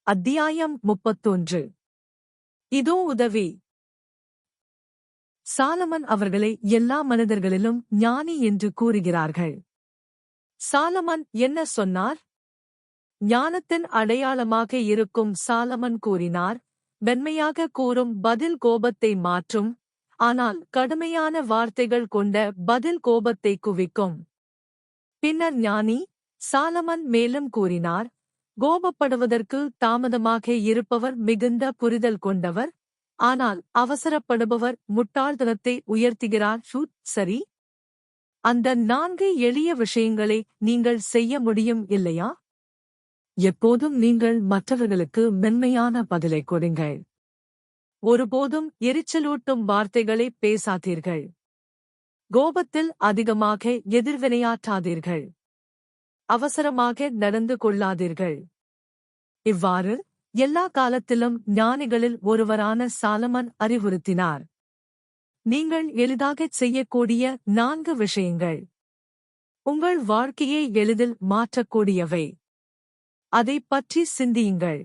அத்தியாயம் 31. இதோ உதவி. சாலமன் அவர்களை எல்லா மனிதர்களிலும் ஞானி என்று கூறுகிறார்கள். சாலமன் என்ன சொன்னார்? ஞானத்தின் அடையாளமாக இருக்கும் சாலமன் கூறினார், மென்மையாக கூறும் பதில் கோபத்தை மாற்றும், ஆனால் கடுமையான வார்த்தைகள் கொண்ட பதில் கோபத்தை குவிக்கும். பின்னர் ஞானி சாலமன் மேலும் கூறினார், கோபப்படுவதற்கு தாமதமாக இருப்பவர் மிகுந்த புரிதல் கொண்டவர், ஆனால் அவசரப்படுபவர் முட்டாள்தனத்தை உயர்த்துகிறார். சரி, அந்த 4 எளிய விஷயங்களை நீங்கள் செய்ய முடியும் இல்லையா? எப்போதும் நீங்கள் மற்றவர்களுக்கு மென்மையான பதிலை கொடுங்கள். ஒருபோதும் எரிச்சலூட்டும் வார்த்தைகளை பேசாதீர்கள். கோபத்தில் அதிகமாக எதிர்வினையாற்றாதீர்கள். அவசரமாக நடந்து கொள்ளாதீர்கள். இவ்வாறு எல்லா காலத்திலும் ஞானிகளில் ஒருவரான சாலமன் அறிவுறுத்தினார். நீங்கள் எளிதாகச் செய்யக்கூடிய 4 விஷயங்கள். உங்கள் வாழ்க்கையை எளிதில் மாற்றக்கூடியவை. அதைப் பற்றி சிந்தியுங்கள்.